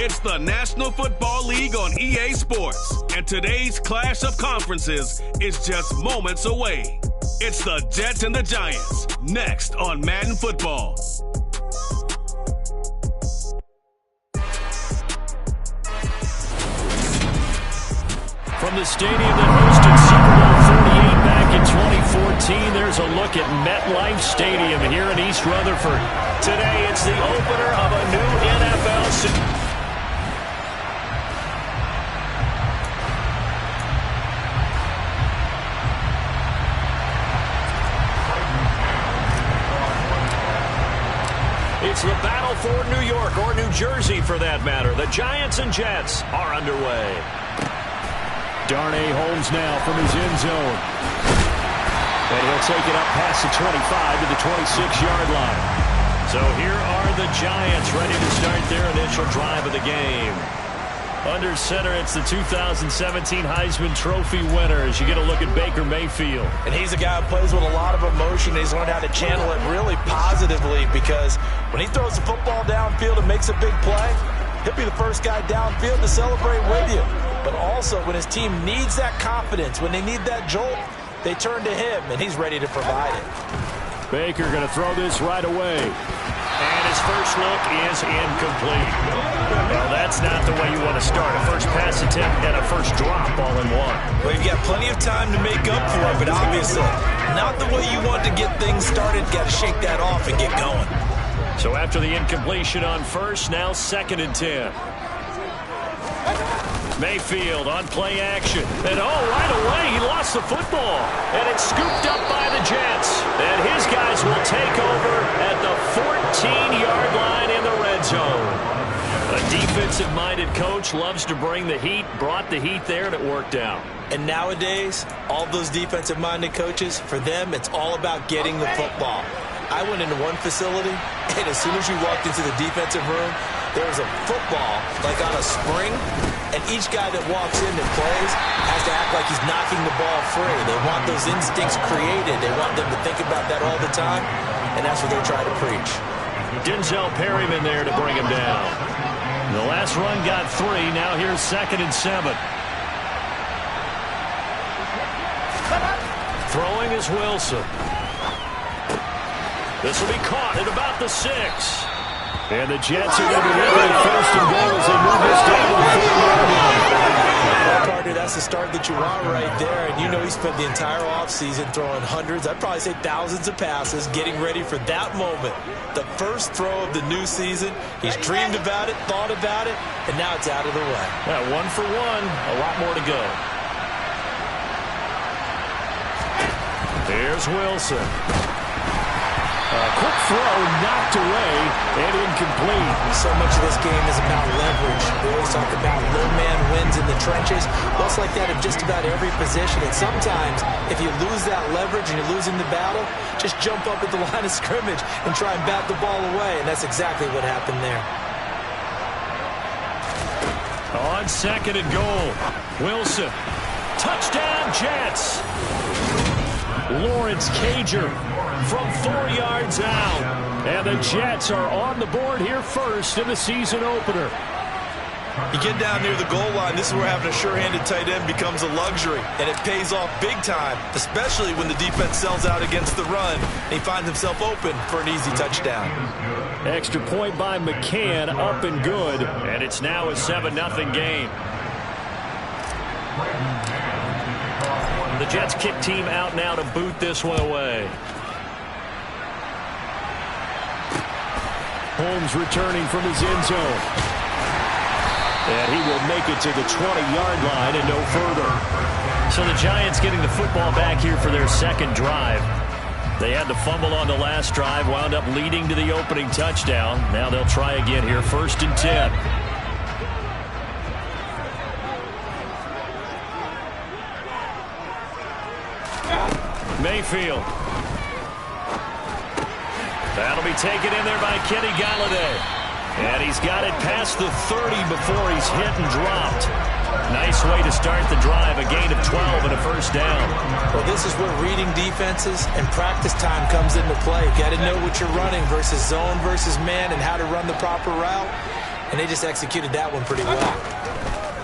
It's the National Football League on EA Sports, and today's clash of conferences is just moments away. It's the Jets and the Giants, next on Madden Football. From the stadium that hosted Super Bowl 48 back in 2014, there's a look at MetLife Stadium here in East Rutherford. Today, it's the opener of a new NFL season. It's the battle for New York, or New Jersey for that matter. The Giants and Jets are underway. Darnay Holmes now from his end zone. And he'll take it up past the 25 to the 26-yard line. So here are the Giants ready to start their initial drive of the game. Under center, it's the 2017 Heisman Trophy winner as you get a look at Baker Mayfield. And he's a guy who plays with a lot of emotion. He's learned how to channel it really positively because when he throws the football downfield and makes a big play, he'll be the first guy downfield to celebrate with you. But also, when his team needs that confidence, when they need that jolt, they turn to him, and he's ready to provide it. Baker going to throw this right away. And his first look is incomplete. Well, that's not the way you want to start. A first pass attempt and a first drop all in one. Well, you've got plenty of time to make up for it, but obviously not the way you want to get things started. Got to shake that off and get going. So after the incompletion on first, now 2nd and 10. Mayfield on play action. And right away, he lost the football. And it's scooped up by the Jets. And his guys will take over at the 14-yard line in the red zone. A defensive-minded coach loves to bring the heat, brought the heat there, and it worked out. And nowadays, all those defensive-minded coaches, for them, it's all about getting the football. I went into one facility, and as soon as you walked into the defensive room, there was a football, like on a spring, and each guy that walks in that plays has to act like he's knocking the ball free. They want those instincts created. They want them to think about that all the time, and that's what they try to preach. Denzel Perryman there to bring him down. The last run got 3. Now here's 2nd and 7. Throwing is Wilson. This will be caught at about the 6. And the Jets are going to be looking at 1st and goal as they move this down to the 4-yard line. Well, Carter, that's the start that you want right there. And you know he spent the entire offseason throwing hundreds, I'd probably say thousands of passes, getting ready for that moment. The first throw of the new season. He's dreamed about it, thought about it, and now it's out of the way. Yeah, 1 for 1, a lot more to go. Here's Wilson. Quick throw, knocked away, and incomplete. So much of this game is about leverage. We always talk about low man wins in the trenches. Well, it's like that in just about every position. And sometimes, if you lose that leverage and you're losing the battle, just jump up at the line of scrimmage and try and bat the ball away. And that's exactly what happened there. On 2nd and goal, Wilson. Touchdown, Jets. Lawrence Cager from 4 yards out. And the Jets are on the board here first in the season opener. You get down near the goal line, this is where having a sure-handed tight end becomes a luxury. And it pays off big time, especially when the defense sells out against the run. And he finds himself open for an easy touchdown. Extra point by McCann, up and good. And it's now a 7-0 game. The Jets kick team out now to boot this one away. Holmes returning from his end zone. And he will make it to the 20-yard line and no further. So the Giants getting the football back here for their 2nd drive. They had the fumble on the last drive, wound up leading to the opening touchdown. Now they'll try again here, 1st and 10. Mayfield. That'll be taken in there by Kenny Golladay. And he's got it past the 30 before he's hit and dropped. Nice way to start the drive, a gain of 12 and a first down. Well, this is where reading defenses and practice time comes into play. You got to know what you're running versus zone versus man and how to run the proper route. And they just executed that one pretty well.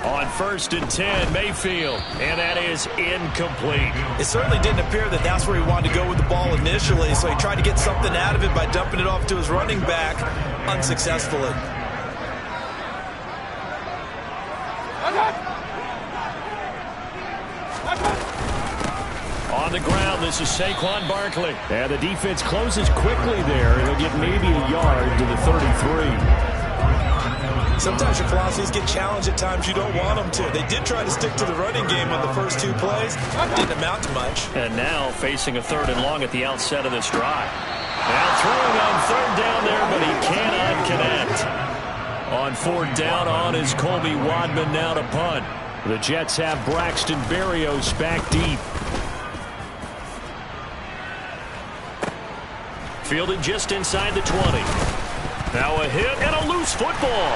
On 1st and 10, Mayfield, and that is incomplete. It certainly didn't appear that that's where he wanted to go with the ball initially, so he tried to get something out of it by dumping it off to his running back unsuccessfully. On the ground, this is Saquon Barkley. And the defense closes quickly there. It'll get maybe a yard to the 33. Sometimes your philosophies get challenged at times you don't want them to. They did try to stick to the running game on the first 2 plays. Didn't amount to much. And now facing a 3rd and long at the outset of this drive. Now throwing on 3rd down there, but he cannot connect. On 4th down on is Colby Wadman now to punt. The Jets have Braxton Berrios back deep. Fielded just inside the 20. Now a hit and a loose football.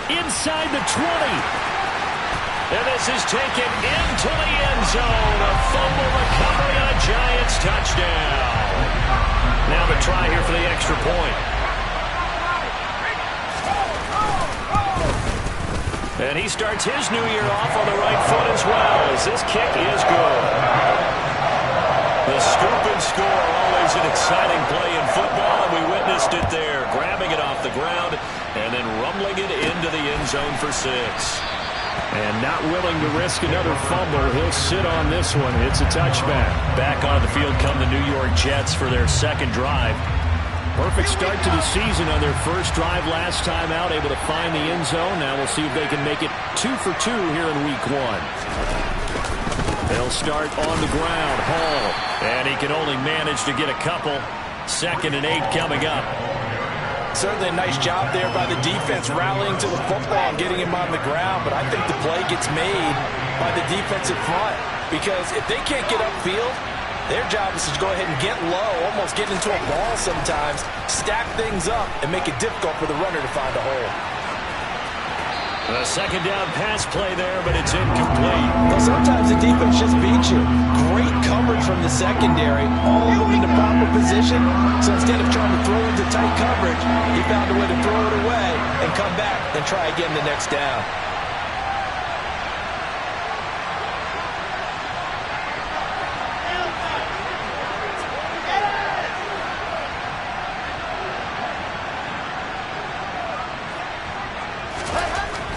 Inside the 20. And this is taken into the end zone. A fumble recovery and a Giants touchdown. Now the try here for the extra point. And he starts his new year off on the right foot as well, as this kick is good. The scoop and score, always an exciting play in football, and we witnessed it there, grabbing it off the ground and then rumbling it into the end zone for 6. And not willing to risk another fumble, he'll sit on this one. It's a touchback. Back on the field come the New York Jets for their 2nd drive. Perfect start to the season on their first drive last time out, able to find the end zone. Now we'll see if they can make it 2 for 2 here in week 1. They'll start on the ground. Hall. And he can only manage to get a couple. 2nd and 8 coming up. Certainly a nice job there by the defense rallying to the football and getting him on the ground. But I think the play gets made by the defensive front. Because if they can't get upfield, their job is to go ahead and get low, almost get into a ball sometimes, stack things up, and make it difficult for the runner to find a hole. A 2nd down pass play there, but it's incomplete. Well, sometimes the defense just beats you. Great coverage from the secondary, all of them in the proper position. So instead of trying to throw into tight coverage, he found a way to throw it away and come back and try again the next down.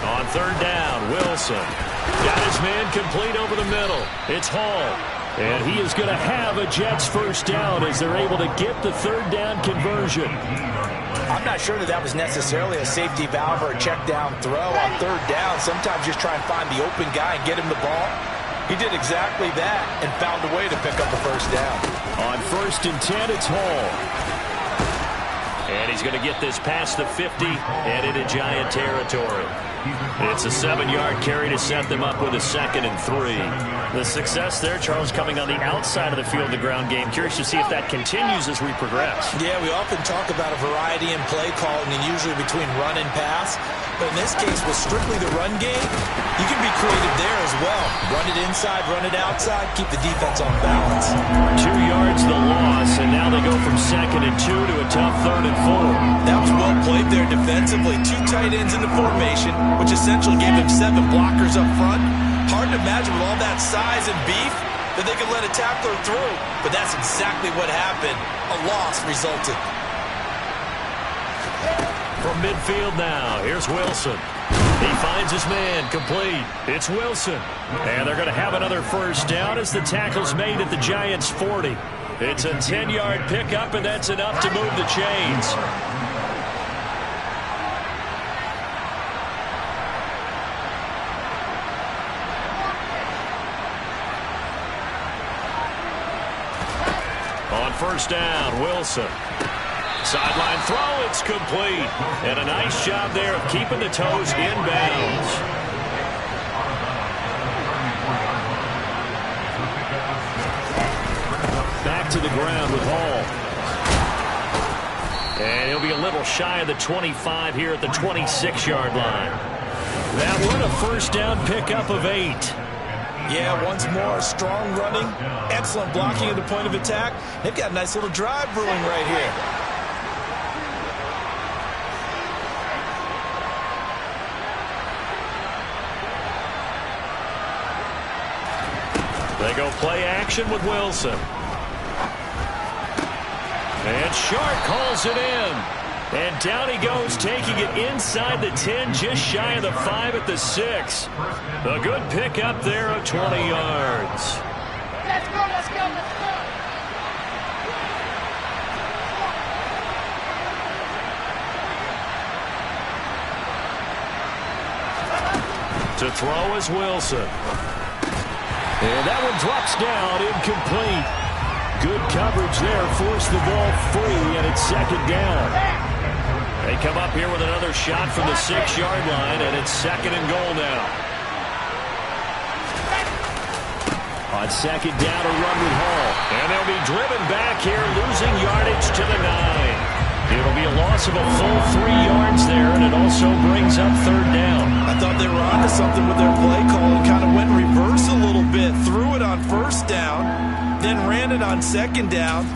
On 3rd down, Wilson. Got his man complete over the middle. It's Hall. And he is going to have a Jets 1st down as they're able to get the 3rd down conversion. I'm not sure that was necessarily a safety valve or a check down throw on 3rd down. Sometimes just try and find the open guy and get him the ball. He did exactly that and found a way to pick up a 1st down. On 1st and 10, it's Hall. And he's going to get this past the 50 and into Giant territory. It's a 7-yard carry to set them up with a 2nd and 3. The success there, Charles, coming on the outside of the field, the ground game. Curious to see if that continues as we progress. Yeah, we often talk about a variety in play calling and usually between run and pass. But in this case, with strictly the run game, you can be creative there as well. Run it inside, run it outside, keep the defense on balance. 2 yards the loss, and now they go from 2nd and 2 to a tough 3rd and 4. That was well played there defensively. 2 tight ends in the formation, which essentially gave them 7 blockers up front. Hard to imagine with all that size and beef that they could let a tackler through. But that's exactly what happened. A loss resulted. From midfield now, here's Wilson. He finds his man complete. It's Wilson. And they're going to have another 1st down as the tackle's made at the Giants' 40. It's a 10-yard pickup, and that's enough to move the chains. On 1st down, Wilson. Sideline throw, it's complete. And a nice job there of keeping the toes inbounds. Back to the ground with Hall. And he'll be a little shy of the 25 here at the 26-yard line. That one a first down pickup of 8. Yeah, once more, strong running, excellent blocking at the point of attack. They've got a nice little drive brewing right here. They go play action with Wilson. And Sharp calls it in. And down he goes, taking it inside the 10, just shy of the 5 at the 6. A good pickup there of 20 yards. Let's go, let's go, let's go. To throw is Wilson. And that one drops down, incomplete. Good coverage there, forced the ball free, and it's second down. They come up here with another shot from the 6-yard line, and it's second and goal now. On second down, a run with Hall. And they'll be driven back here, losing yardage to the 9. It'll be a loss of a full 3 yards there, and it also brings up third down. I thought they were onto something with their play call and kind of went reverse a little bit. Threw it on first down, then ran it on second down.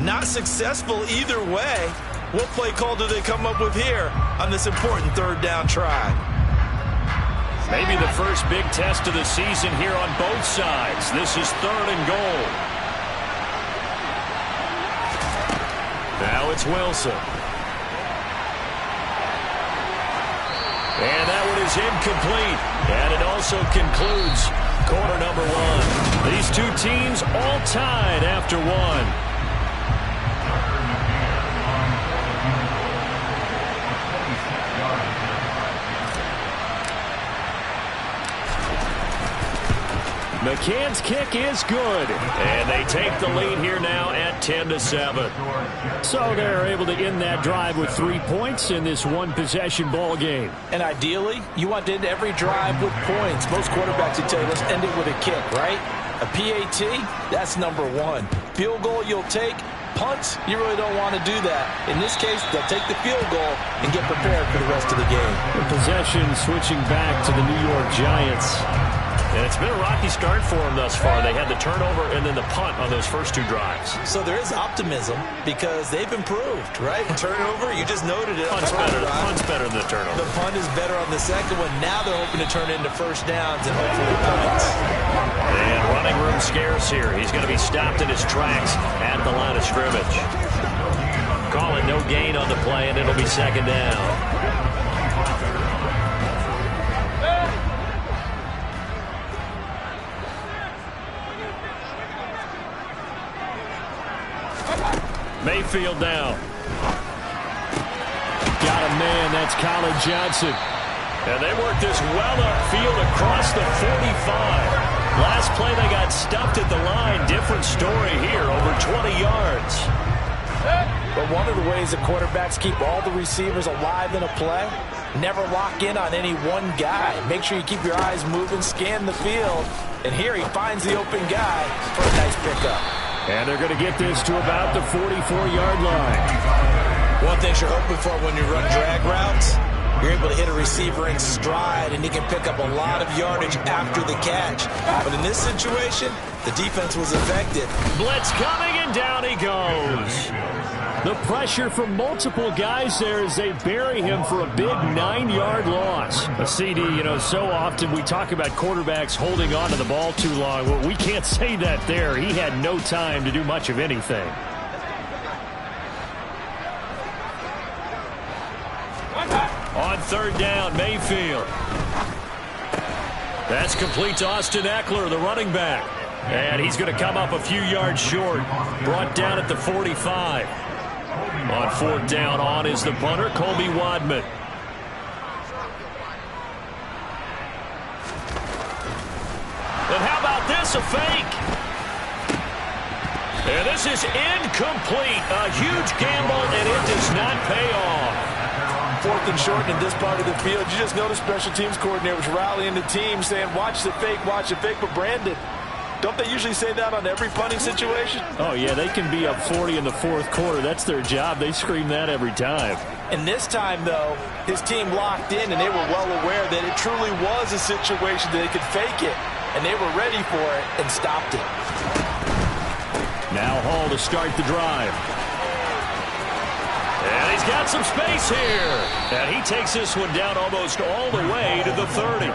Not successful either way. What play call do they come up with here on this important third down try? Maybe the first big test of the season here on both sides. This is third and goal. Now it's Wilson. And that one is incomplete. And it also concludes quarter number 1. These two teams all tied after 1. McCann's kick is good. And they take the lead here now at 10-7. So they're able to end that drive with 3 points in this one-possession ball game. And ideally, you want to end every drive with points. Most quarterbacks would tell you, let's end it with a kick, right? A PAT, that's number 1. Field goal you'll take. Punts, you really don't want to do that. In this case, they'll take the field goal and get prepared for the rest of the game. The possession switching back to the New York Giants. And it's been a rocky start for them thus far. They had the turnover and then the punt on those first 2 drives. So there is optimism because they've improved, right? Turnover, you just noted it. Punt's better than the turnover. The punt is better on the second one. Now they're hoping to turn it into first downs and hopefully points. And running room scarce here. He's going to be stopped in his tracks at the line of scrimmage. Call it no gain on the play, and it'll be second down. Mayfield down. Got a man, that's Colin Johnson. And they work this well upfield across the 45. Last play they got stuffed at the line. Different story here, over 20 yards. But one of the ways that quarterbacks keep all the receivers alive in a play, never lock in on any one guy. Make sure you keep your eyes moving, scan the field. And here he finds the open guy for a nice pickup. And they're going to get this to about the 44-yard line. One thing you're hoping for when you run drag routes, you're able to hit a receiver in stride, and he can pick up a lot of yardage after the catch. But in this situation, the defense was effective. Blitz coming, and down he goes. The pressure from multiple guys there as they bury him for a big 9-yard loss. A CD, so often we talk about quarterbacks holding on to the ball too long. Well, we can't say that there. He had no time to do much of anything. On third down, Mayfield. That's complete to Austin Eckler, the running back. And he's going to come up a few yards short. Brought down at the 45. On fourth down, on is the punter, Colby Wadman. And how about this, a fake? And this is incomplete. A huge gamble, and it does not pay off. Fourth and short in this part of the field. You just noticed special teams coordinators rallying the team saying, watch the fake, but Brandon, Don't they usually say that on every punting situation? Oh, yeah, they can be up 40 in the fourth quarter. That's their job. They scream that every time. And this time, though, his team locked in, and they were well aware that it truly was a situation that they could fake it. And they were ready for it and stopped it. Now Hall to start the drive. And he's got some space here. And he takes this one down almost all the way to the 30.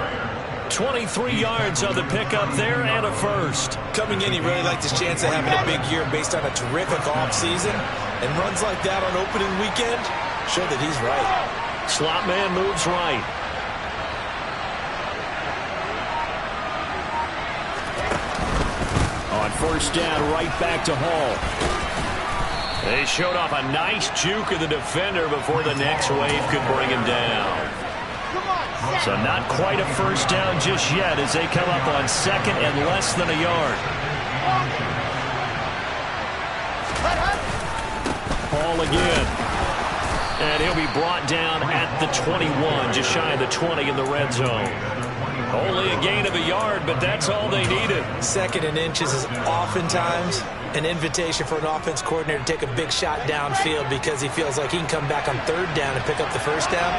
23 yards on the pickup there and a first. Coming in, he really liked his chance of having a big year based on a terrific offseason. And runs like that on opening weekend show that he's right. Slot man moves right. On first down, right back to Hall. They showed off a nice juke of the defender before the next wave could bring him down. So not quite a first down just yet as they come up on second and less than a yard. Hall again. And he'll be brought down at the 21, just shy of the 20 in the red zone. Only a gain of a yard, but that's all they needed. Second and inches is oftentimes an invitation for an offense coordinator to take a big shot downfield because he feels like he can come back on third down and pick up the first down.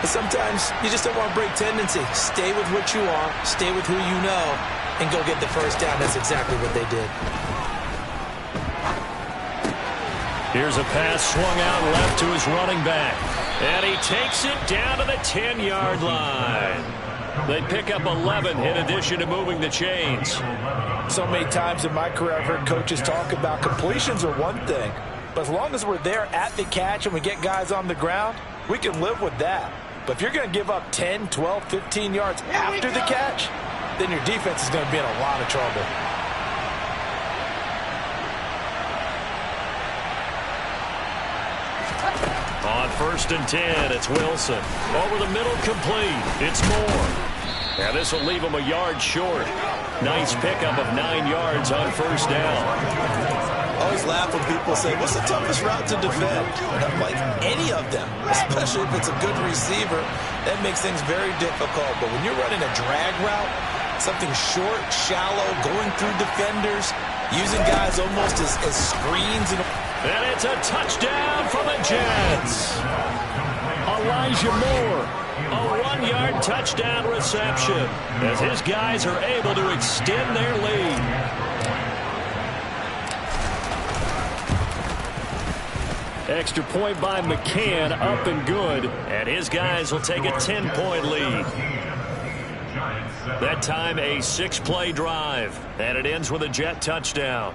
But sometimes you just don't want to break tendency. Stay with what you are, stay with who you know, and go get the first down. That's exactly what they did. Here's a pass swung out left to his running back. And he takes it down to the 10-yard line. They pick up 11 in addition to moving the chains. So many times in my career I've heard coaches talk about completions are one thing. But as long as we're there at the catch and we get guys on the ground, we can live with that. But if you're going to give up 10, 12, 15 yards after the catch, then your defense is going to be in a lot of trouble. On first and 10, it's Wilson. Over the middle, complete. It's Moore. And this will leave him a yard short. Nice pickup of 9 yards on first down. I always laugh when people say, what's the toughest route to defend? And I'm like, any of them, especially if it's a good receiver. That makes things very difficult. But when you're running a drag route, something short, shallow, going through defenders, using guys almost as screens. And it's a touchdown for the Jets. Elijah Moore, a 1-yard touchdown reception as his guys are able to extend their lead. Extra point by McCann, up and good, and his guys will take a 10-point lead. That time a 6-play drive, and it ends with a Jet touchdown.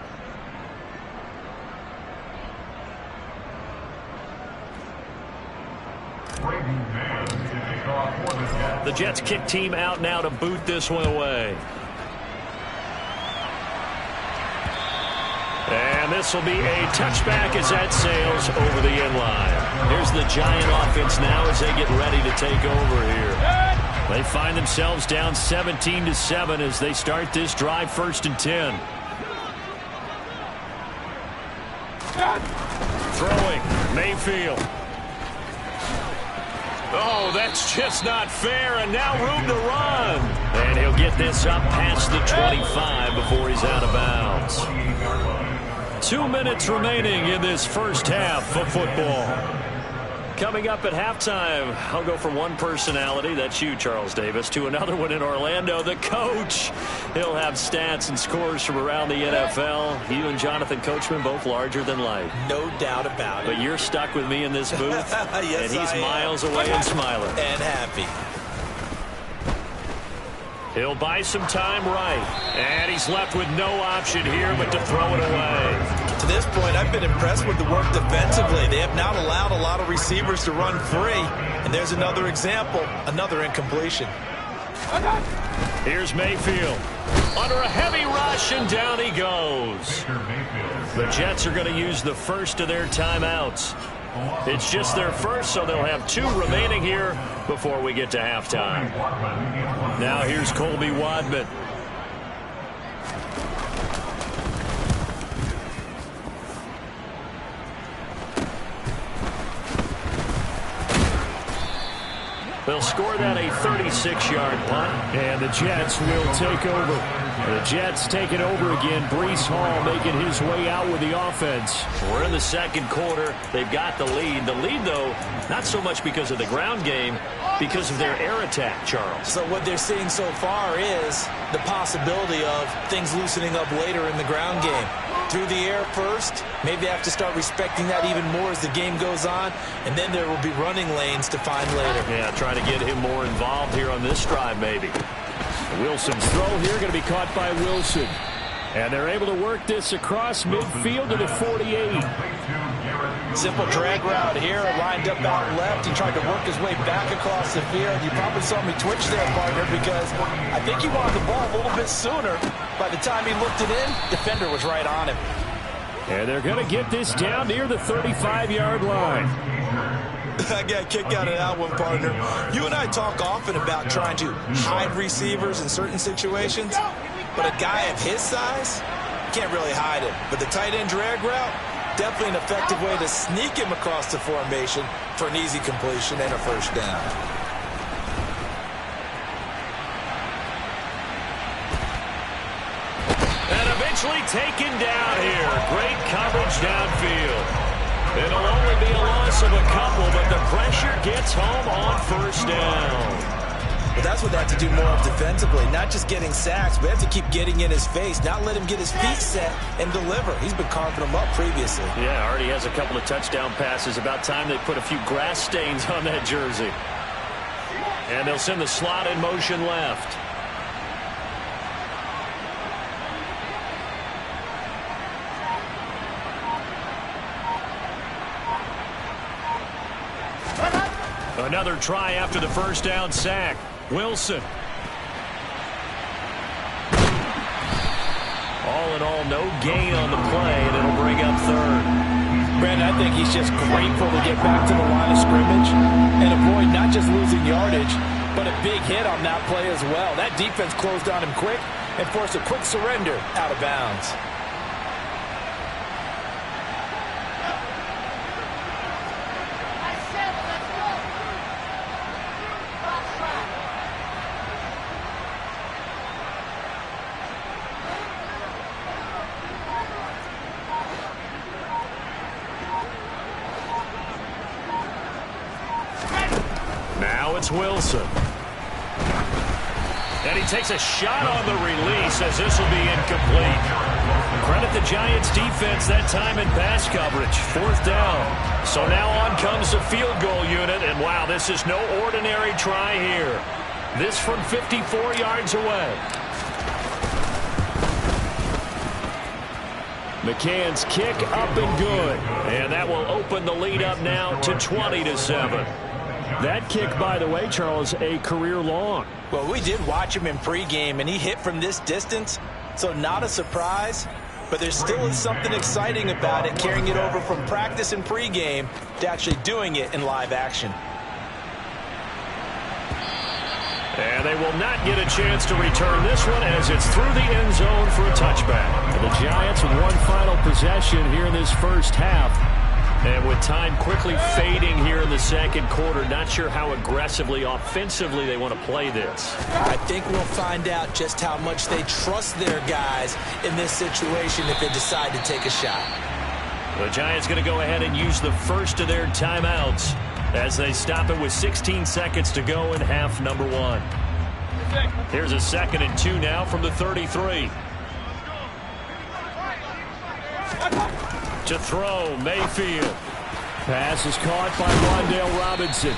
The Jets kick team out now to boot this one away. And this will be a touchback as that sails over the end line. Here's the Giant offense now as they get ready to take over here. They find themselves down 17-7 as they start this drive first and 10. Throwing, Mayfield. Oh, that's just not fair, and now room to run. And he'll get this up past the 25 before he's out of bounds. 2 minutes remaining in this first half of football. Coming up at halftime, I'll go from one personality, that's you, Charles Davis, to another one in Orlando, the coach. He'll have stats and scores from around the NFL. You and Jonathan Coachman, both larger than life. No doubt about it. But you're stuck with me in this booth, yes, and he's miles away and smiling. And happy. He'll buy some time right. And he's left with no option here but to throw it away. To this point, I've been impressed with the work defensively. They have not allowed a lot of receivers to run free. And there's another example, another incompletion. Here's Mayfield. Under a heavy rush, and down he goes. The Jets are going to use the first of their timeouts. It's just their first, so they'll have 2 remaining here before we get to halftime. Now here's Colby Wadman. They'll score that a 36-yard punt, and the Jets will take over. The Jets take it over again. Breece Hall making his way out with the offense. We're in the second quarter. They've got the lead. The lead, though, not so much because of the ground game, because of their air attack, Charles. So what they're seeing so far is the possibility of things loosening up later in the ground game. Through the air first, maybe they have to start respecting that even more as the game goes on, and then there will be running lanes to find later. Yeah, trying to get him more involved here on this drive, maybe. Wilson's throw here going to be caught by Wilson. And they're able to work this across midfield to the 48. Simple drag route here, lined up out left. He tried to work his way back across the field. You probably saw me twitch there, partner, because I think he wanted the ball a little bit sooner. By the time he looked it in, defender was right on him. And they're going to get this down near the 35-yard line. I got a kick out of that one, partner. You and I talk often about trying to hide receivers in certain situations, but a guy of his size, can't really hide him. But the tight end drag route, definitely an effective way to sneak him across the formation for an easy completion and a first down. And eventually taken down here. Great coverage downfield. It'll only be a loss of a couple, but the pressure gets home on first down. But that's what they have to do more of defensively, not just getting sacks, but they have to keep getting in his face, not let him get his feet set and deliver. He's been carving them up previously. Yeah, already has a couple of touchdown passes. About time they put a few grass stains on that jersey. And they'll send the slot in motion left. Another try after the first down sack. Wilson. All in all, no gain on the play, and it'll bring up third. Brandon, I think he's just grateful to get back to the line of scrimmage and avoid not just losing yardage, but a big hit on that play as well. That defense closed on him quick and forced a quick surrender out of bounds. It's Wilson. And he takes a shot on the release as this will be incomplete. Credit the Giants defense that time in pass coverage. Fourth down. So now on comes the field goal unit. And wow, this is no ordinary try here. This from 54 yards away. McCann's kick up and good. And that will open the lead up now to 20-7. That kick, by the way, Charles, a career long. Well, we did watch him in pregame, and he hit from this distance, so not a surprise. But there still is something exciting about it, carrying it over from practice and pregame to actually doing it in live action. And they will not get a chance to return this one as it's through the end zone for a touchback. The Giants with one final possession here in this first half. And with time quickly fading here in the second quarter, not sure how aggressively, offensively they want to play this. I think we'll find out just how much they trust their guys in this situation if they decide to take a shot. The Giants going to go ahead and use the first of their timeouts as they stop it with 16 seconds to go in half number one. Here's a 2nd and 2 now from the 33. To throw, Mayfield. Pass is caught by Wan'Dale Robinson.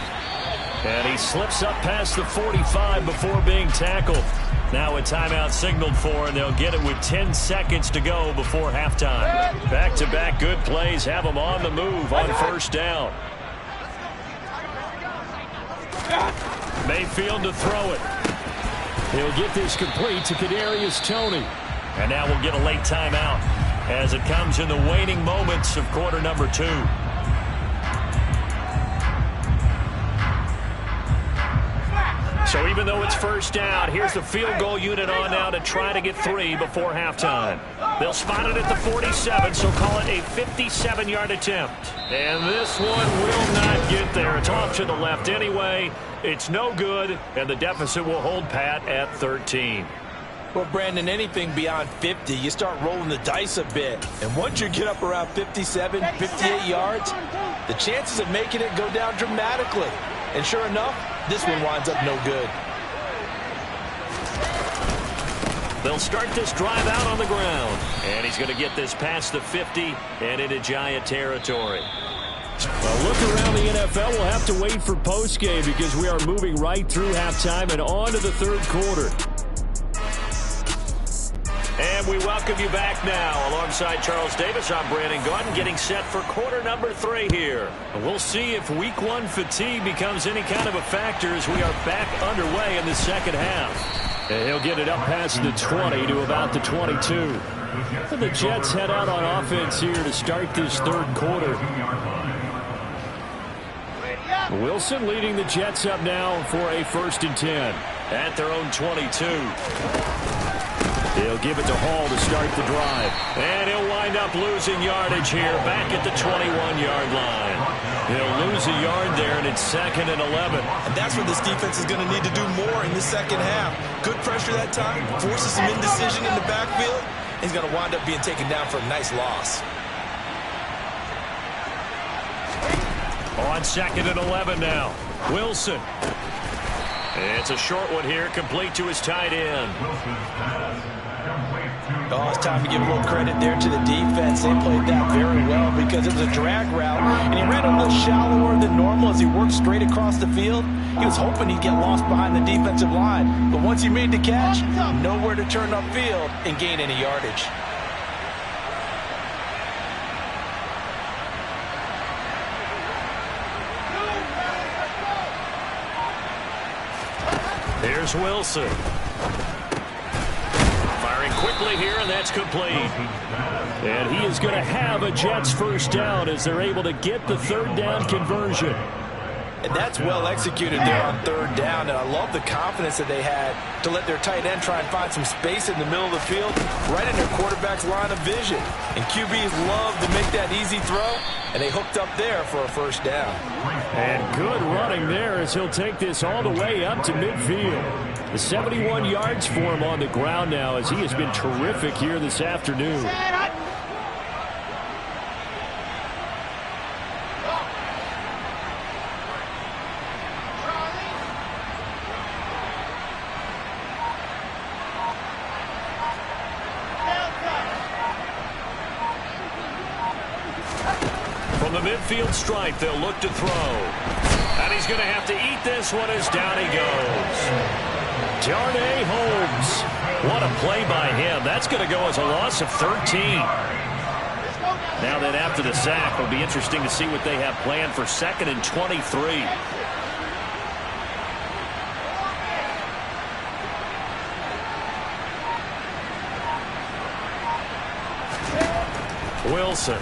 And he slips up past the 45 before being tackled. Now a timeout signaled for, and they'll get it with 10 seconds to go before halftime. Back-to-back good plays have them on the move on first down. Mayfield to throw it. He'll get this complete to Kadarius Toney. And now we'll get a late timeout as it comes in the waning moments of quarter number 2. So even though it's first down, here's the field goal unit on now to try to get 3 before halftime. They'll spot it at the 47, so call it a 57-yard attempt. And this one will not get there. It's off to the left anyway. It's no good, and the deficit will hold pat at 13. Well, Brandon, anything beyond 50, you start rolling the dice a bit. And once you get up around 57, 58 yards, the chances of making it go down dramatically. And sure enough, this one winds up no good. They'll start this drive out on the ground. And he's going to get this past the 50 and into Giant territory. A look around the NFL, we'll have to wait for postgame because we are moving right through halftime and on to the third quarter. And we welcome you back now. Alongside Charles Davis, I'm Brandon Gaudin, getting set for quarter number 3 here. And we'll see if week 1 fatigue becomes any kind of a factor as we are back underway in the second half. And he'll get it up past the 20 to about the 22. And the Jets head out on offense here to start this third quarter. Wilson leading the Jets up now for a 1st and 10. At their own 22. He'll give it to Hall to start the drive. And he'll wind up losing yardage here back at the 21-yard line. He'll lose a yard there, and it's 2nd and 11. And that's what this defense is going to need to do more in the second half. Good pressure that time, forces some indecision in the backfield. He's going to wind up being taken down for a nice loss. On 2nd and 11 now. Wilson. It's a short one here, complete to his tight end. Oh, it's time to give a little credit there to the defense. They played that very well because it was a drag route, and he ran a little shallower than normal as he worked straight across the field. He was hoping he'd get lost behind the defensive line, but once he made the catch, nowhere to turn upfield and gain any yardage. Here's Wilson. Firing quickly here, and that's complete. And he is going to have a Jets 1st down as they're able to get the 3rd down conversion. And that's well executed there on 3rd down, and I love the confidence that they had to let their tight end try and find some space in the middle of the field, right in their quarterback's line of vision. And QBs love to make that easy throw, and they hooked up there for a 1st down. And good running there as he'll take this all the way up to midfield. The 71 yards for him on the ground now as he has been terrific here this afternoon. From the midfield stripe, they'll look to throw. And he's going to have to eat this one as down he goes. Darnay Holmes. What a play by him. That's going to go as a loss of 13. Now that after the sack, it'll be interesting to see what they have planned for 2nd and 23. Wilson.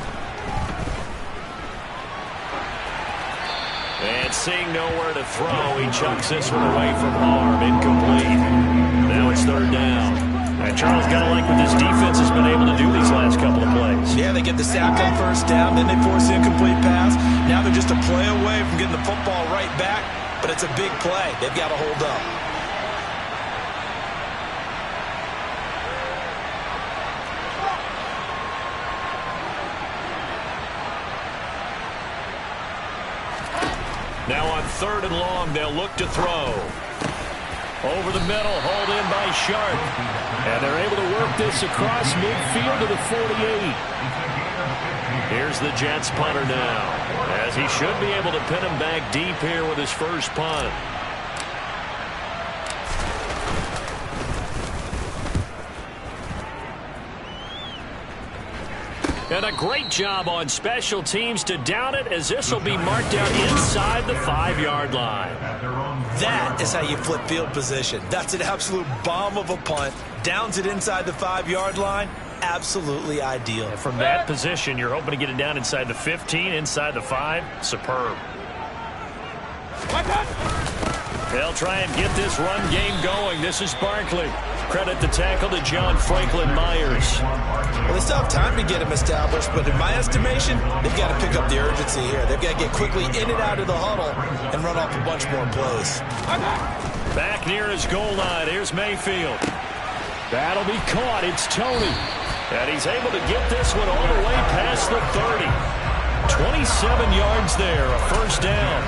And seeing nowhere to throw, he chucks this one away from harm. Incomplete. Now it's 3rd down. And Charles, got to like what this defense has been able to do these last couple of plays. Yeah, they get the sack on 1st down, then they force the incomplete pass. Now they're just a play away from getting the football right back, but it's a big play. They've got to hold up. Now on 3rd and long, they'll look to throw. Over the middle, hauled in by Sharp. And they're able to work this across midfield to the 48. Here's the Jets punter now, as he should be able to pin him back deep here with his first punt. And a great job on special teams to down it, as this will be marked out inside the 5-yard line. That is how you flip field position. That's an absolute bomb of a punt. Downs it inside the 5-yard line. Absolutely ideal. And from that position, you're hoping to get it down inside the 15, inside the 5. Superb. They'll try and get this run game going. This is Barkley. Credit the tackle to John Franklin Myers. Well, they still have time to get him established, but in my estimation, they've got to pick up the urgency here. They've got to get quickly in and out of the huddle and run off a bunch more plays. Back near his goal line. Here's Mayfield. That'll be caught. It's Tony. And he's able to get this one all the way past the 30. 27 yards there, a first down.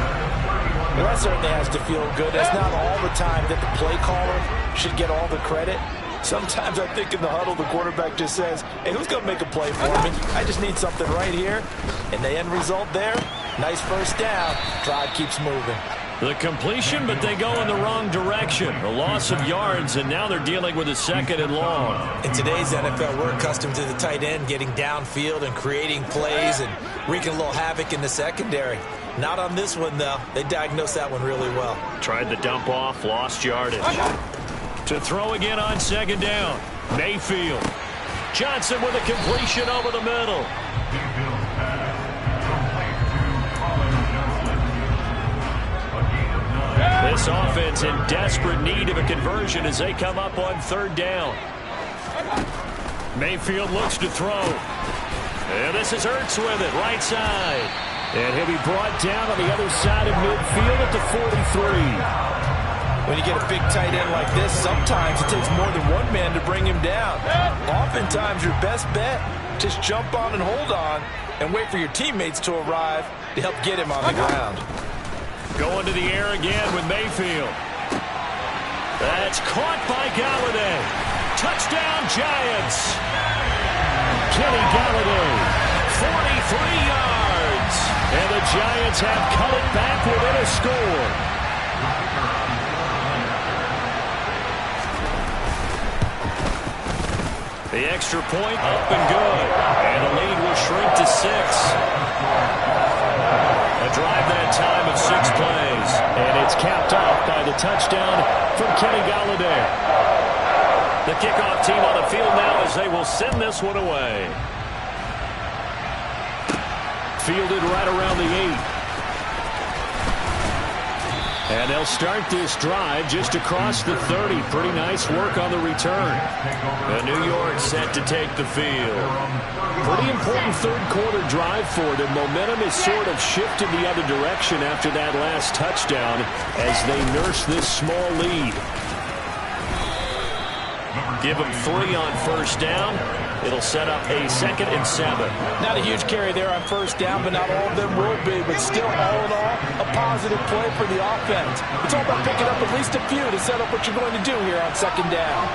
Well, that certainly has to feel good. It's not all the time that the play caller should get all the credit. Sometimes I think in the huddle, the quarterback just says, hey, who's going to make a play for me? I just need something right here. And the end result there, nice first down. Drive keeps moving. The completion, but they go in the wrong direction. A loss of yards, and now they're dealing with a second and long. In today's NFL, we're accustomed to the tight end getting downfield and creating plays and wreaking a little havoc in the secondary. Not on this one, though. They diagnosed that one really well. Tried the dump off, lost yardage. To throw again on second down. Mayfield. Johnson with a completion over the middle. This offense in desperate need of a conversion as they come up on third down. Mayfield looks to throw. And this is Ertz with it, right side. And he'll be brought down on the other side of midfield at the 43. When you get a big tight end like this, sometimes it takes more than one man to bring him down. Oftentimes, your best bet, just jump on and hold on and wait for your teammates to arrive to help get him on the ground. Going to the air again with Mayfield. That's caught by Galladay. Touchdown, Giants. Kenny Galladay, 43 yards. And the Giants have cut it back within a score. The extra point up and good. And the lead will shrink to 6. A drive that time of 6 plays. And it's capped off by the touchdown from Kenny Galladay. The kickoff team on the field now as they will send this one away. Fielded right around the 8. And they'll start this drive just across the 30. Pretty nice work on the return. And New York set to take the field. Pretty important third quarter drive for them. Momentum is sort of shifted the other direction after that last touchdown as they nurse this small lead. Give them 3 on first down. It'll set up a 2nd and 7. Not a huge carry there on first down, but not all of them will be. But still, all in all, a positive play for the offense. It's all about picking up at least a few to set up what you're going to do here on second down.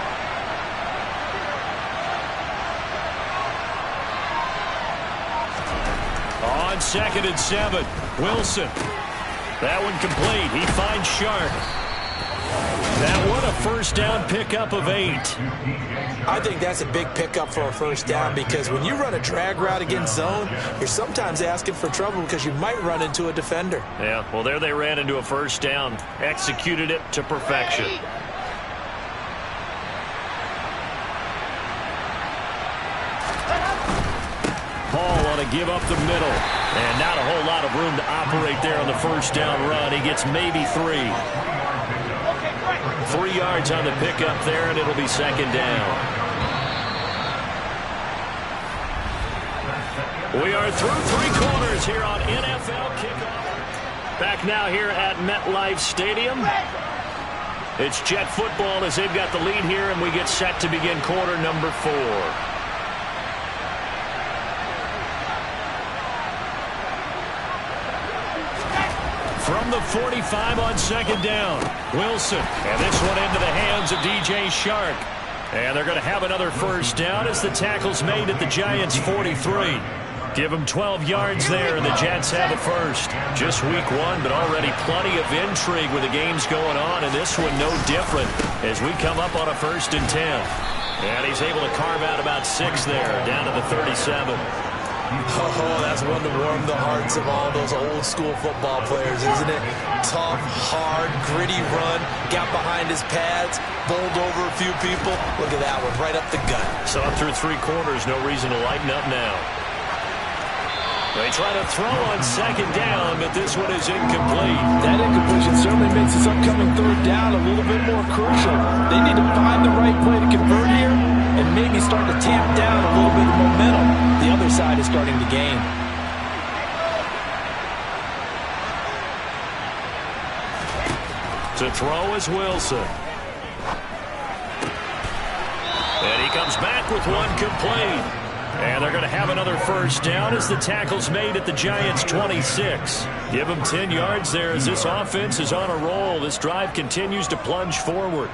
On 2nd and 7, Wilson. That one complete. He finds Sharp. That one a first down pickup of 8. I think that's a big pickup for a first down because when you run a drag route against zone, you're sometimes asking for trouble because you might run into a defender. Yeah, well, there they ran into a first down. Executed it to perfection. Ball on a give up the middle. And not a whole lot of room to operate there on the first down run. He gets maybe 3. 3 yards on the pickup there, and it'll be second down. We are through 3 quarters here on NFL Kickoff. Back now here at MetLife Stadium. It's Jet football as they've got the lead here, and we get set to begin quarter number 4. From the 45 on second down, Wilson. And this one into the hands of DJ Shark. And they're going to have another first down as the tackle's made at the Giants' 43. Give them 12 yards there, and the Jets have a first. Just week 1, but already plenty of intrigue with the games going on, and this one no different as we come up on a 1st and 10. And he's able to carve out about 6 there, down to the 37. Oh, that's one to warm the hearts of all those old-school football players, isn't it? Tough, hard, gritty run, got behind his pads, bowled over a few people. Look at that one, right up the gut. So through 3 quarters, no reason to lighten up now. They try to throw on second down, but this one is incomplete. That incompletion certainly makes this upcoming third down a little bit more crucial. They need to find the right play to convert here and maybe start to tamp down a little bit of momentum the other side is starting to gain. To throw is Wilson. And he comes back with one complete. And they're going to have another first down as the tackle's made at the Giants' 26. Give them 10 yards there as this offense is on a roll. This drive continues to plunge forward.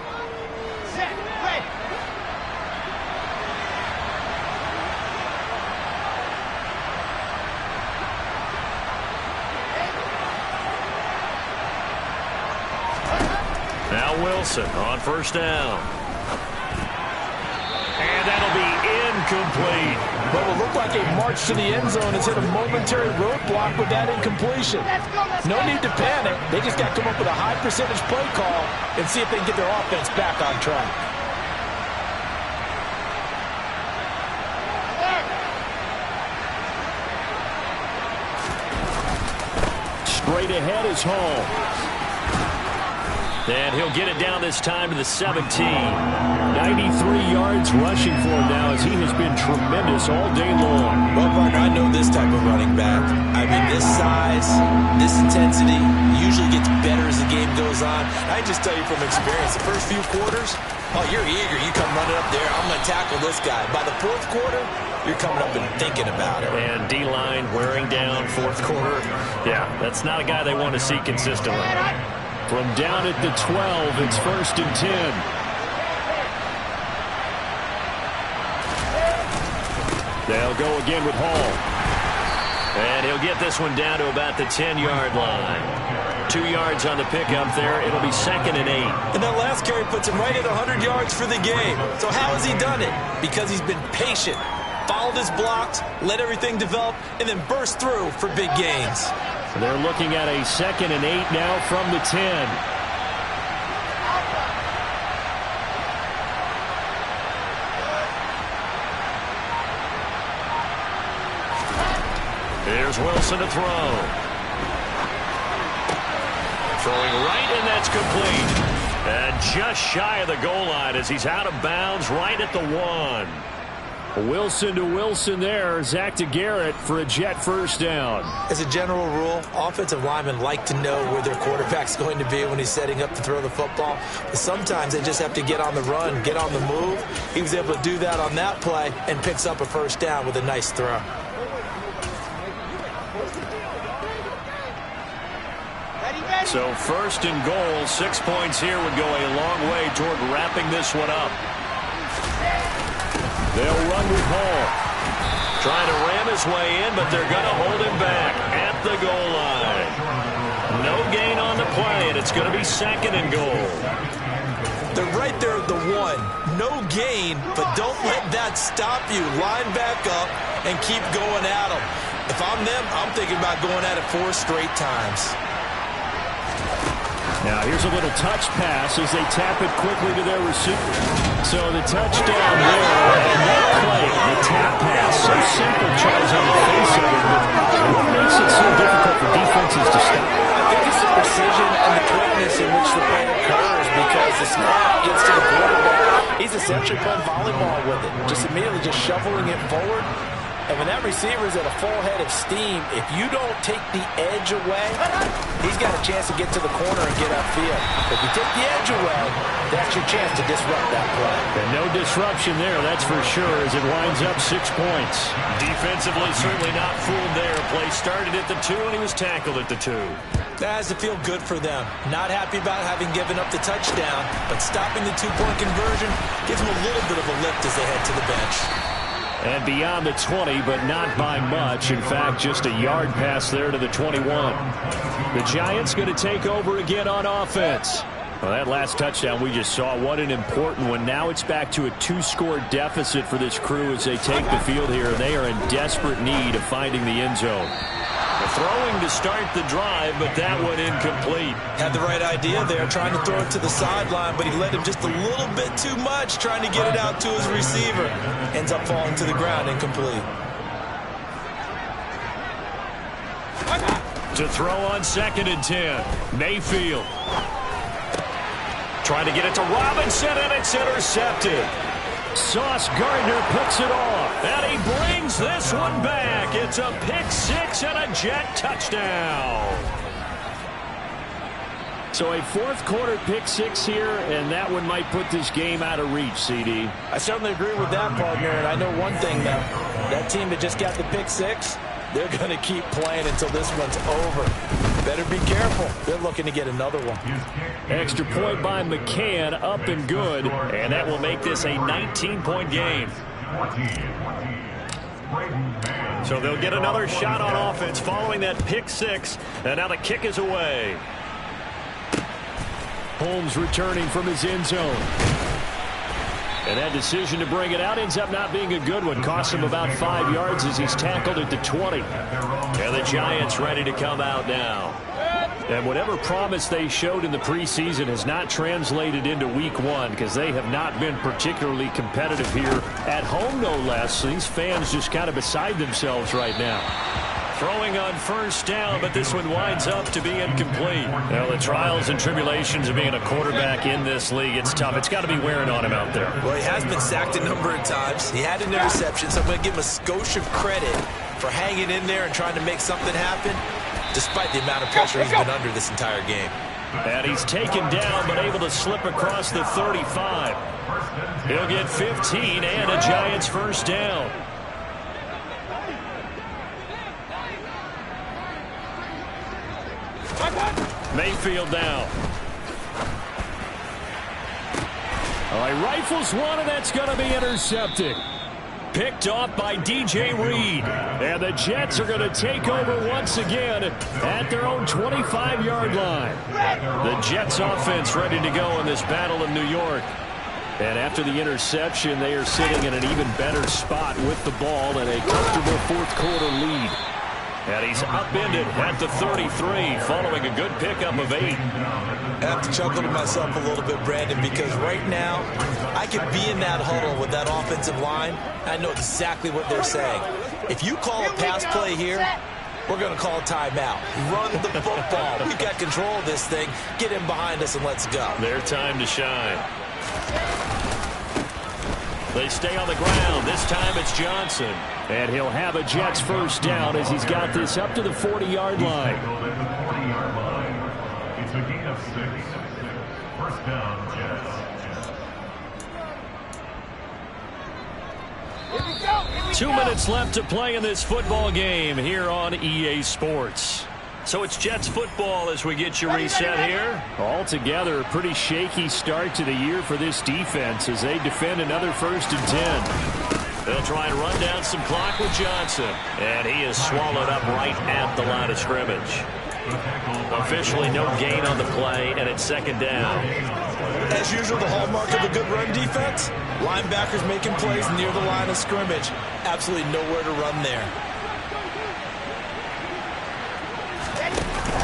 Now Wilson on first down. And that'll be incomplete. But what looked like a march to the end zone has hit a momentary roadblock with that incompletion. No need to panic. They just got to come up with a high percentage play call and see if they can get their offense back on track. Straight ahead is Hall. And he'll get it down this time to the 17. 93 yards rushing for him now as he has been tremendous all day long. Well, partner, I know this type of running back. I mean, this size, this intensity usually gets better as the game goes on. I just tell you from experience, the first few quarters, oh, you're eager. You come running up there, I'm going to tackle this guy. By the fourth quarter, you're coming up and thinking about it. And D-line wearing down fourth quarter. Yeah, that's not a guy they want to see consistently. From down at the 12, it's 1st and 10. They'll go again with Hall. And he'll get this one down to about the 10-yard line. 2 yards on the pickup there. It'll be 2nd and 8. And that last carry puts him right at 100 yards for the game. So how has he done it? Because he's been patient, followed his blocks, let everything develop, and then burst through for big gains. They're looking at a 2nd and 8 now from the 10. Here's Wilson to throw. Throwing right, and that's complete. And just shy of the goal line as he's out of bounds right at the 1. Wilson to Wilson there. Zach to Garrett for a Jet first down. As a general rule, offensive linemen like to know where their quarterback's going to be when he's setting up to throw the football. But sometimes they just have to get on the run, get on the move. He was able to do that on that play and picks up a first down with a nice throw. So 1st and goal, 6 points here would go a long way toward wrapping this one up. They'll run with Hall. Trying to ram his way in, but they're going to hold him back at the goal line. No gain on the play, and it's going to be 2nd and goal. They're right there at the 1. No gain, but don't let that stop you. Line back up and keep going at them. If I'm them, I'm thinking about going at it 4 straight times. Now here's a little touch pass as they tap it quickly to their receiver. So the touchdown there, and that play, the tap pass, so simple, Charles, on the face of it, but what makes it so difficult for defenses to stop? I think it's the precision and the quickness in which the play occurs because the snap gets to the quarterback. He's essentially playing volleyball with it, just immediately just shoveling it forward. And when that receiver's at a full head of steam, if you don't take the edge away, he's got a chance to get to the corner and get upfield. If you take the edge away, that's your chance to disrupt that play. And no disruption there, that's for sure, as it winds up 6 points. Defensively, certainly not fooled there. Play started at the 2, and he was tackled at the 2. That has to feel good for them. Not happy about having given up the touchdown, but stopping the 2-point conversion gives them a little bit of a lift as they head to the bench. And beyond the 20, but not by much. In fact, just a yard pass there to the 21. The Giants going to take over again on offense. Well, that last touchdown we just saw, what an important one. Now it's back to a 2-score deficit for this crew as they take the field here. They are in desperate need of finding the end zone. Throwing to start the drive, but that one incomplete. Had the right idea there, trying to throw it to the sideline, but he let him just a little bit too much, trying to get it out to his receiver. Ends up falling to the ground, incomplete. To To throw on 2nd and 10. Mayfield. Trying to get it to Robinson, and it's intercepted. Sauce Gardner picks it off, and he brings this one back. It's a pick-6 and a Jet touchdown. So a 4th quarter pick-6 here, and that one might put this game out of reach, CD. I certainly agree with that, partner, and I know one thing, though. That team that just got the pick-6, they're going to keep playing until this one's over. Better be careful. They're looking to get another one. Extra point by McCann, up and good, and that will make this a 19-point game. So they'll get another shot on offense following that pick-6, and now the kick is away. Holmes returning from his end zone. And that decision to bring it out ends up not being a good one. Costs him about 5 yards as he's tackled at the 20. And the Giants ready to come out now. And whatever promise they showed in the preseason has not translated into week 1 because they have not been particularly competitive here at home, no less. These fans just kind of beside themselves right now. Throwing on 1st down, but this one winds up to be incomplete. Now, the trials and tribulations of being a quarterback in this league, it's tough. It's got to be wearing on him out there. Well, he has been sacked a number of times. He had an interception, so I'm going to give him a skosh of credit for hanging in there and trying to make something happen, despite the amount of pressure he's been under this entire game. And he's taken down, but able to slip across the 35. He'll get 15 and a Giants 1st down. Mayfield down. All right, rifles one, and that's going to be intercepted. Picked off by DJ Reed. And the Jets are going to take over once again at their own 25-yard line. The Jets offense ready to go in this battle in New York. And after the interception, they are sitting in an even better spot with the ball and a comfortable 4th quarter lead. And he's upended at the 33 following a good pickup of 8. I have to chuckle to myself a little bit, Brandon, because right now I could be in that huddle with that offensive line. I know exactly what they're saying. If you call a pass play here, we're going to call a timeout. Run the football. We've got control of this thing. Get him behind us and let's go. Their time to shine. They stay on the ground. This time it's Johnson. And he'll have a Jets 1st down as he's got this up to the 40-yard line. It's a gain of 6. 1st down, Jets. 2 minutes left to play in this football game here on EA Sports. So it's Jets football as we get you reset here. Altogether, a pretty shaky start to the year for this defense as they defend another 1st and 10. They'll try and run down some clock with Johnson. And he is swallowed up right at the line of scrimmage. Officially no gain on the play, and it's 2nd down. As usual, the hallmark of a good run defense, linebackers making plays near the line of scrimmage. Absolutely nowhere to run there.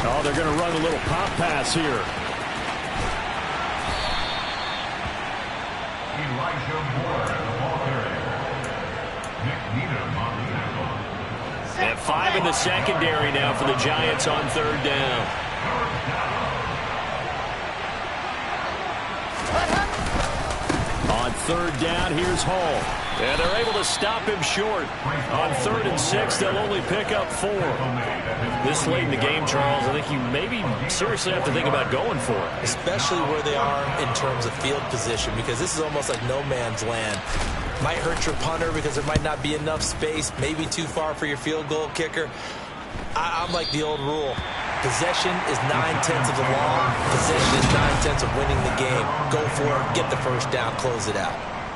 Oh, they're going to run a little pop pass here. Elijah Moore at the ball carrier. Nick Needham on the tackle. And 5 in the secondary now for the Giants on 3rd down. On 3rd down, here's Hall. And they're able to stop him short. On 3rd and 6, they'll only pick up 4. This late in the game, Charles, I think you maybe seriously have to think about going for it. Especially where they are in terms of field position, because this is almost like no man's land. Might hurt your punter because there might not be enough space, maybe too far for your field goal kicker. I'm like the old rule. Possession is 9/10 of the law. Possession is 9/10 of winning the game. Go for it, get the 1st down, close it out.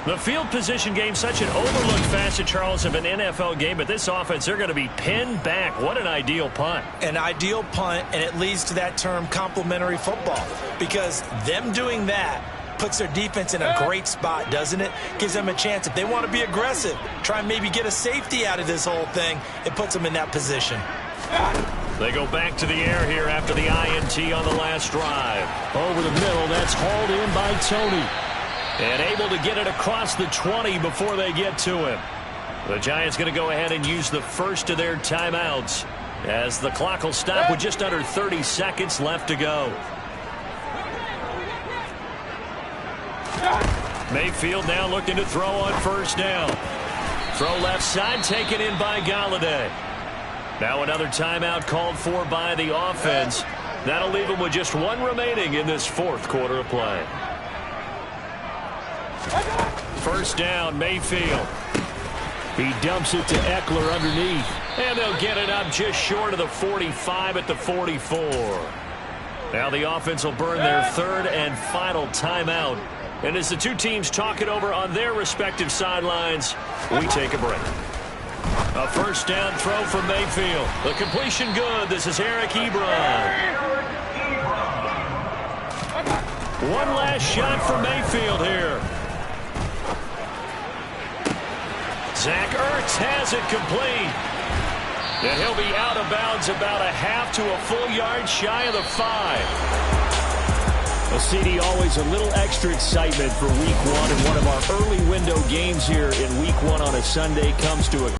The field position game, such an overlooked facet, Charles, of an NFL game, but this offense, they're going to be pinned back. What an ideal punt. An ideal punt, and it leads to that term complementary football, because them doing that puts their defense in a great spot, doesn't it? Gives them a chance. If they want to be aggressive, try and maybe get a safety out of this whole thing, it puts them in that position. They go back to the air here after the INT on the last drive. Over the middle, that's hauled in by Tony. And able to get it across the 20 before they get to him. The Giants going to go ahead and use the first of their timeouts as the clock will stop with just under 30 seconds left to go. Mayfield now looking to throw on first down. Throw left side, taken in by Golladay. Now another timeout called for by the offense. That'll leave him with just one remaining in this fourth quarter of play. First down, Mayfield. He dumps it to Eckler underneath. And they'll get it up just short of the 45 at the 44. Now the offense will burn their third and final timeout. And as the two teams talk it over on their respective sidelines, we take a break. A first down throw from Mayfield. The completion good. This is Eric Ebron. One last shot for Mayfield here. Zach Ertz has it complete. And he'll be out of bounds about a half to a full yard shy of the 5. Well, CD, always a little extra excitement for Week 1, and one of our early window games here in Week 1 on a Sunday comes to a